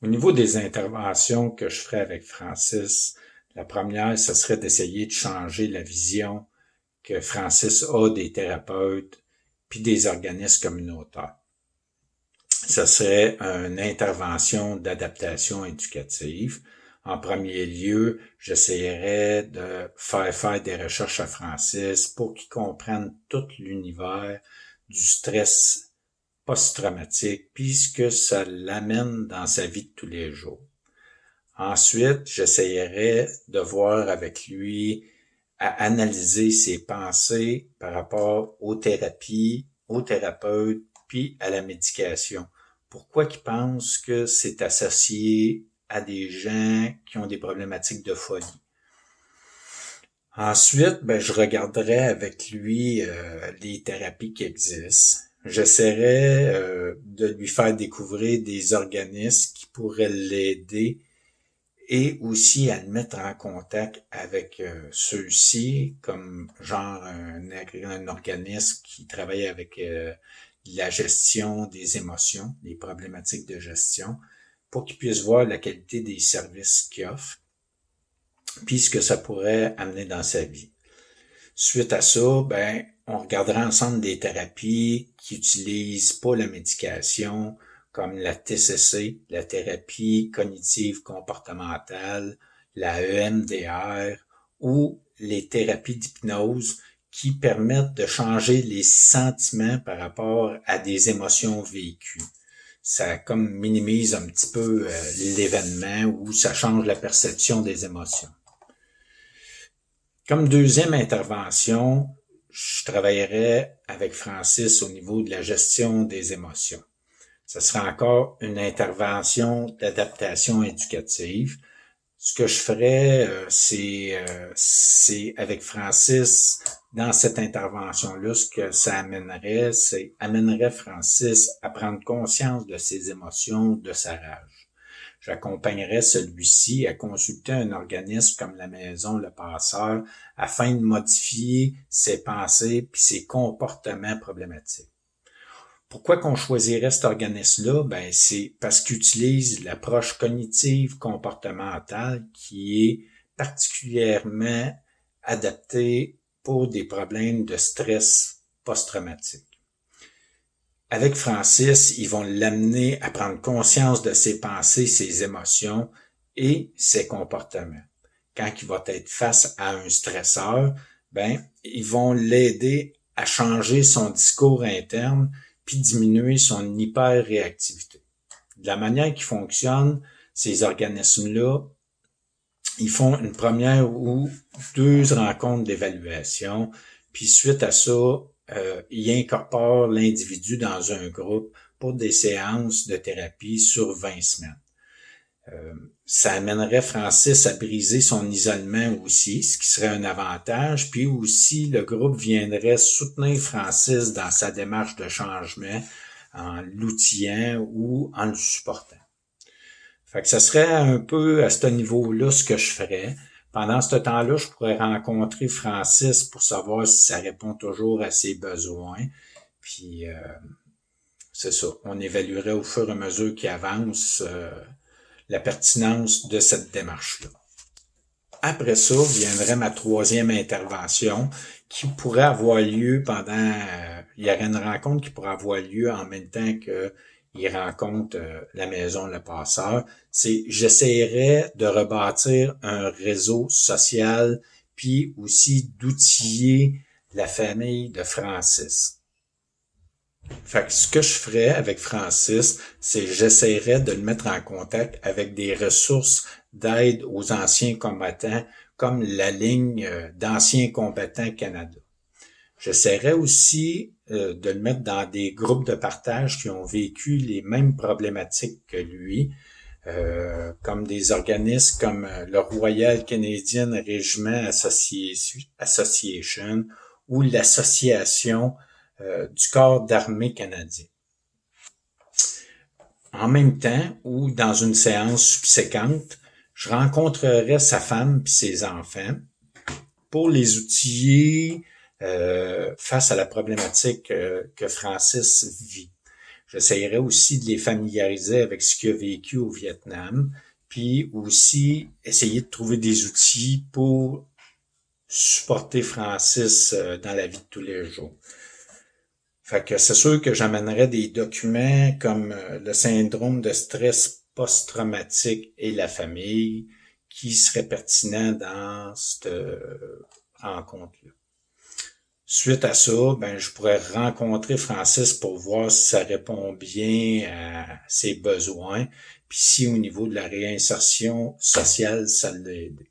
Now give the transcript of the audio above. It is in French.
Au niveau des interventions que je ferais avec Francis, la première, ce serait d'essayer de changer la vision que Francis a des thérapeutes puis des organismes communautaires. Ce serait une intervention d'adaptation éducative. En premier lieu, j'essayerais de faire des recherches à Francis pour qu'il comprenne tout l'univers du stress post-traumatique, puis ce que ça l'amène dans sa vie de tous les jours. Ensuite, j'essayerais de voir avec lui à analyser ses pensées par rapport aux thérapies, aux thérapeutes, puis à la médication. Pourquoi qu'il pense que c'est associé à des gens qui ont des problématiques de folie. Ensuite, je regarderai avec lui les thérapies qui existent. J'essaierai de lui faire découvrir des organismes qui pourraient l'aider et aussi à le mettre en contact avec ceux-ci, comme genre un organisme qui travaille avec la gestion des émotions, les problématiques de gestion, pour qu'il puisse voir la qualité des services qu'il offre, puis ce que ça pourrait amener dans sa vie. Suite à ça, on regardera ensemble des thérapies qui utilisent pas la médication, comme la TCC, la thérapie cognitive comportementale, la EMDR ou les thérapies d'hypnose qui permettent de changer les sentiments par rapport à des émotions vécues. Ça comme minimise un petit peu l'événement ou ça change la perception des émotions. Comme deuxième intervention, je travaillerai avec Francis au niveau de la gestion des émotions. Ce sera encore une intervention d'adaptation éducative. Ce que je ferais, c'est avec Francis, dans cette intervention-là, ce que ça amènerait, c'est amènerait Francis à prendre conscience de ses émotions, de sa rage. J'accompagnerais celui-ci à consulter un organisme comme la Maison Le Passeur afin de modifier ses pensées puis ses comportements problématiques. Pourquoi qu'on choisirait cet organisme-là? C'est parce qu'il utilise l'approche cognitive comportementale qui est particulièrement adaptée pour des problèmes de stress post-traumatique. Avec Francis, ils vont l'amener à prendre conscience de ses pensées, ses émotions et ses comportements. Quand il va être face à un stresseur, ils vont l'aider à changer son discours interne puis diminuer son hyper-réactivité. De la manière qu'ils fonctionnent, ces organismes-là, ils font une première ou deux rencontres d'évaluation, puis suite à ça, ils incorporent l'individu dans un groupe pour des séances de thérapie sur 20 semaines. Ça amènerait Francis à briser son isolement aussi, ce qui serait un avantage, puis aussi le groupe viendrait soutenir Francis dans sa démarche de changement en l'outillant ou en le supportant. Fait que ça serait un peu à ce niveau-là ce que je ferais. Pendant ce temps-là, je pourrais rencontrer Francis pour savoir si ça répond toujours à ses besoins. Puis c'est ça, on évaluerait au fur et à mesure qu'il avance la pertinence de cette démarche-là. Après ça, viendrait ma troisième intervention qui pourrait avoir lieu pendant... il y aurait une rencontre qui pourrait avoir lieu en même temps que il rencontre la Maison Le Passeur. C'est j'essaierais de rebâtir un réseau social puis aussi d'outiller la famille de Francis. Fait que ce que je ferais avec Francis, c'est j'essaierais de le mettre en contact avec des ressources d'aide aux anciens combattants comme la ligne d'anciens combattants Canada. J'essaierais aussi de le mettre dans des groupes de partage qui ont vécu les mêmes problématiques que lui, comme des organismes comme le Royal Canadian Regiment Association ou l'Association du corps d'armée canadien. En même temps, ou dans une séance subséquente, je rencontrerai sa femme et ses enfants pour les outiller face à la problématique que Francis vit. J'essayerais aussi de les familiariser avec ce qu'il a vécu au Vietnam, puis aussi essayer de trouver des outils pour supporter Francis dans la vie de tous les jours. Fait que c'est sûr que j'amènerais des documents comme le syndrome de stress post-traumatique et la famille qui seraient pertinents dans cette rencontre-là. Suite à ça, ben, je pourrais rencontrer Francis pour voir si ça répond bien à ses besoins, puis si au niveau de la réinsertion sociale, ça l'a aidé.